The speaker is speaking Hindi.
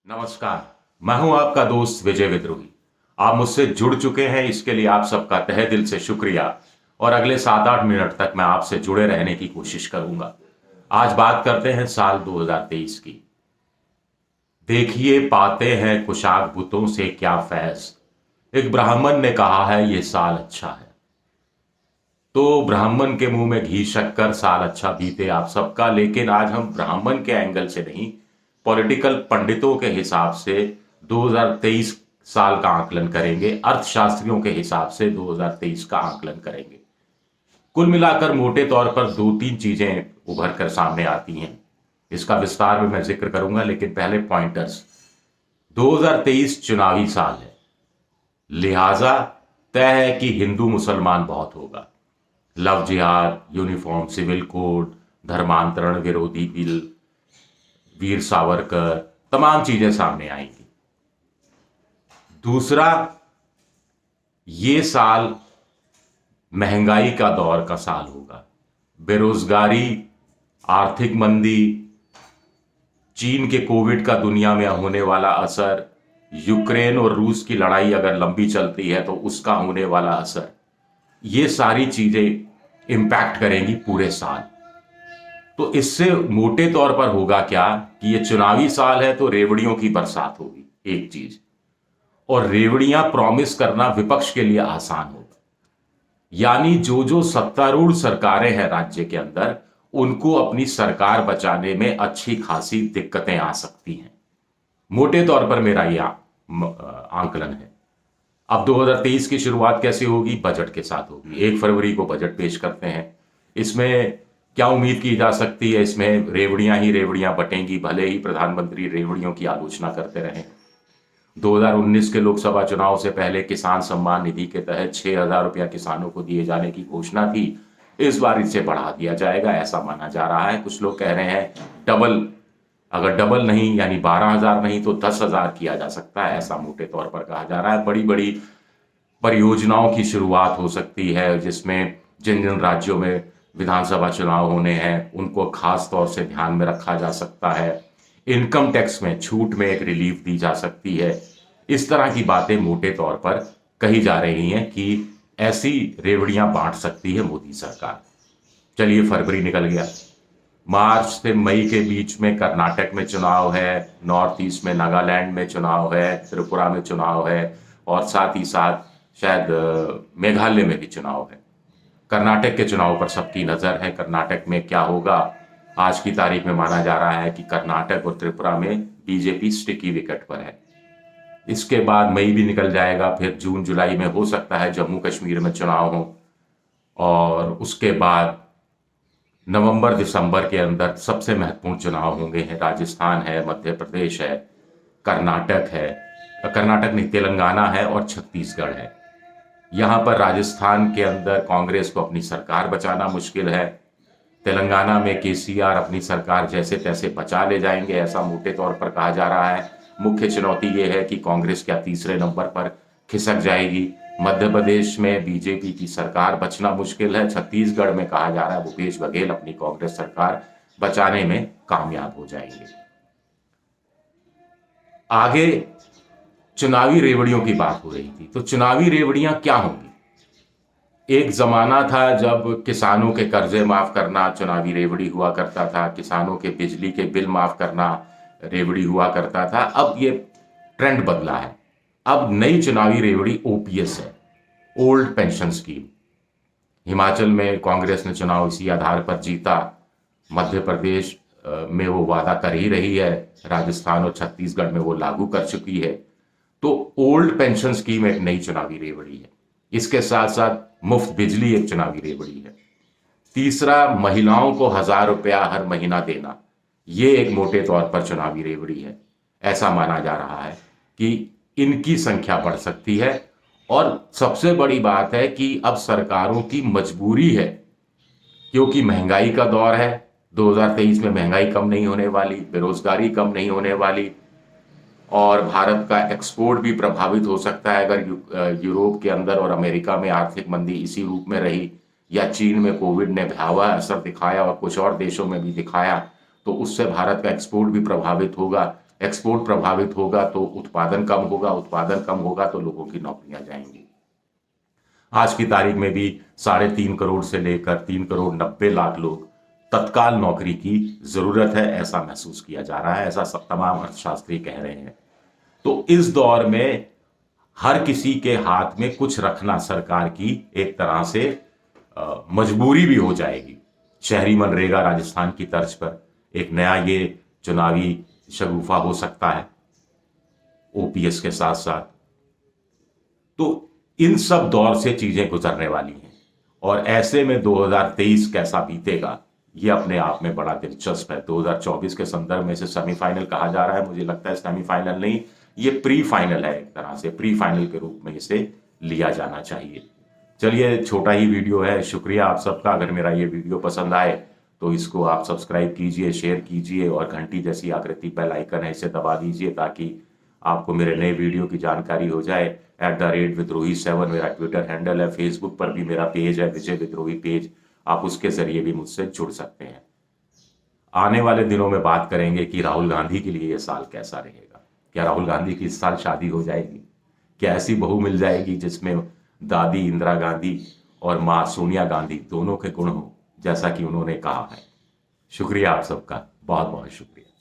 नमस्कार। मैं हूं आपका दोस्त विजय विद्रोही। आप मुझसे जुड़ चुके हैं, इसके लिए आप सबका तहे दिल से शुक्रिया। और अगले 7-8 मिनट तक मैं आपसे जुड़े रहने की कोशिश करूंगा। आज बात करते हैं साल 2023 की। देखिए पाते हैं कुशाक बुतों से क्या फैज, एक ब्राह्मण ने कहा है ये साल अच्छा है। तो ब्राह्मण के मुंह में घी शक्कर, साल अच्छा बीते आप सबका। लेकिन आज हम ब्राह्मण के एंगल से नहीं, पॉलिटिकल पंडितों के हिसाब से 2023 साल का आकलन करेंगे, अर्थशास्त्रियों के हिसाब से 2023 का आकलन करेंगे। कुल मिलाकर मोटे तौर पर दो तीन चीजें उभर कर सामने आती हैं। इसका विस्तार में मैं जिक्र करूंगा, लेकिन पहले पॉइंटर्स। 2023 चुनावी साल है, लिहाजा तय है कि हिंदू मुसलमान बहुत होगा। लव जिहाद, यूनिफॉर्म सिविल कोड, धर्मांतरण विरोधी बिल, वीर सावरकर, तमाम चीजें सामने आएंगी। दूसरा, ये साल महंगाई का दौर का साल होगा। बेरोजगारी, आर्थिक मंदी, चीन के कोविड का दुनिया में होने वाला असर, यूक्रेन और रूस की लड़ाई अगर लंबी चलती है तो उसका होने वाला असर, ये सारी चीजें इंपैक्ट करेंगी पूरे साल। तो इससे मोटे तौर पर होगा क्या कि ये चुनावी साल है तो रेवड़ियों की बरसात होगी, एक चीज। और रेवड़ियां प्रॉमिस करना विपक्ष के लिए आसान होगा। यानी जो जो सत्तारूढ़ सरकारें हैं राज्य के अंदर, उनको अपनी सरकार बचाने में अच्छी खासी दिक्कतें आ सकती हैं। मोटे तौर पर मेरा यह आंकलन है। अब 2023 की शुरुआत कैसे होगी? बजट के साथ होगी। 1 फरवरी को बजट पेश करते हैं। इसमें क्या उम्मीद की जा सकती है? इसमें रेवड़ियां ही रेवड़ियां बटेंगी, भले ही प्रधानमंत्री रेवड़ियों की आलोचना करते रहें। 2019 के लोकसभा चुनाव से पहले किसान सम्मान निधि के तहत 6,000 रुपया किसानों को दिए जाने की घोषणा थी। इस बार इसे बढ़ा दिया जाएगा, ऐसा माना जा रहा है। कुछ लोग कह रहे हैं डबल, अगर डबल नहीं यानी 12,000 नहीं तो 10,000 किया जा सकता है, ऐसा मोटे तौर पर कहा जा रहा है। बड़ी बड़ी परियोजनाओं की शुरुआत हो सकती है, जिसमें जिन जिन राज्यों में विधानसभा चुनाव होने हैं उनको खास तौर से ध्यान में रखा जा सकता है। इनकम टैक्स में छूट में एक रिलीफ दी जा सकती है। इस तरह की बातें मोटे तौर पर कही जा रही हैं कि ऐसी रेवड़ियां बांट सकती है मोदी सरकार। चलिए, फरवरी निकल गया। मार्च से मई के बीच में कर्नाटक में चुनाव है, नॉर्थ ईस्ट में नागालैंड में चुनाव है, त्रिपुरा में चुनाव है, और साथ ही साथ शायद मेघालय में भी चुनाव है। कर्नाटक के चुनाव पर सबकी नजर है। कर्नाटक में क्या होगा? आज की तारीख में माना जा रहा है कि कर्नाटक और त्रिपुरा में बीजेपी स्टिकी विकेट पर है। इसके बाद मई भी निकल जाएगा, फिर जून जुलाई में हो सकता है जम्मू कश्मीर में चुनाव हो, और उसके बाद नवंबर दिसंबर के अंदर सबसे महत्वपूर्ण चुनाव होंगे हैं। राजस्थान है, मध्य प्रदेश है, कर्नाटक है, कर्नाटक नहीं तेलंगाना है, और छत्तीसगढ़ है। यहाँ पर राजस्थान के अंदर कांग्रेस को अपनी सरकार बचाना मुश्किल है। तेलंगाना में केसीआर अपनी सरकार जैसे तैसे बचा ले जाएंगे, ऐसा मोटे तौर पर कहा जा रहा है। मुख्य चुनौती यह है कि कांग्रेस क्या तीसरे नंबर पर खिसक जाएगी। मध्य प्रदेश में बीजेपी की सरकार बचना मुश्किल है। छत्तीसगढ़ में कहा जा रहा है भूपेश बघेल अपनी कांग्रेस सरकार बचाने में कामयाब हो जाएंगे। आगे चुनावी रेवड़ियों की बात हो रही थी, तो चुनावी रेवड़ियां क्या होंगी? एक जमाना था जब किसानों के कर्जे माफ करना चुनावी रेवड़ी हुआ करता था, किसानों के बिजली के बिल माफ करना रेवड़ी हुआ करता था। अब ये ट्रेंड बदला है। अब नई चुनावी रेवड़ी ओपीएस है, ओल्ड पेंशन स्कीम। हिमाचल में कांग्रेस ने चुनाव इसी आधार पर जीता। मध्य प्रदेश में वो वादा कर ही रही है, राजस्थान और छत्तीसगढ़ में वो लागू कर चुकी है। तो ओल्ड पेंशन स्कीम एक नई चुनावी रेवड़ी है। इसके साथ साथ मुफ्त बिजली एक चुनावी रेवड़ी है। तीसरा, महिलाओं को 1,000 रुपया हर महीना देना, ये एक मोटे तौर पर चुनावी रेवड़ी है। ऐसा माना जा रहा है कि इनकी संख्या बढ़ सकती है। और सबसे बड़ी बात है कि अब सरकारों की मजबूरी है, क्योंकि महंगाई का दौर है। 2023 में महंगाई कम नहीं होने वाली, बेरोजगारी कम नहीं होने वाली, और भारत का एक्सपोर्ट भी प्रभावित हो सकता है अगर यूरोप के अंदर और अमेरिका में आर्थिक मंदी इसी रूप में रही, या चीन में कोविड ने भयावह असर दिखाया और कुछ और देशों में भी दिखाया, तो उससे भारत का एक्सपोर्ट भी प्रभावित होगा। एक्सपोर्ट प्रभावित होगा तो उत्पादन कम होगा, उत्पादन कम होगा तो लोगों की नौकरियां जाएंगी। आज की तारीख में भी 3.5 करोड़ से लेकर 3,90,00,000 लोग तत्काल नौकरी की जरूरत है, ऐसा महसूस किया जा रहा है, ऐसा सब तमाम अर्थशास्त्री कह रहे हैं। तो इस दौर में हर किसी के हाथ में कुछ रखना सरकार की एक तरह से मजबूरी भी हो जाएगी। शहरी मनरेगा राजस्थान की तर्ज पर एक नया ये चुनावी शगुफा हो सकता है ओपीएस के साथ साथ। तो इन सब दौर से चीजें गुजरने वाली हैं और ऐसे में 2023 कैसा बीतेगा ये अपने आप में बड़ा दिलचस्प है। 2024 के संदर्भ में इसे सेमीफाइनल कहा जा रहा है, मुझे लगता है सेमीफाइनल नहीं, ये प्री फाइनल है, एक तरह से प्री फाइनल के रूप में इसे लिया जाना चाहिए। चलिए, छोटा ही वीडियो है, शुक्रिया आप सबका। अगर मेरा ये वीडियो पसंद आए तो इसको आप सब्सक्राइब कीजिए, शेयर कीजिए और घंटी जैसी आकृति बेल आइकन है इसे दबा दीजिए ताकि आपको मेरे नए वीडियो की जानकारी हो जाए। @विद्रोही7 मेरा ट्विटर हैंडल है, फेसबुक पर भी मेरा पेज है विजय विद्रोही पेज, आप उसके जरिए भी मुझसे जुड़ सकते हैं। आने वाले दिनों में बात करेंगे कि राहुल गांधी के लिए यह साल कैसा रहेगा। क्या राहुल गांधी की इस साल शादी हो जाएगी? क्या ऐसी बहू मिल जाएगी जिसमें दादी इंदिरा गांधी और मां सोनिया गांधी दोनों के गुण हो, जैसा कि उन्होंने कहा है? शुक्रिया आप सबका, बहुत बहुत शुक्रिया।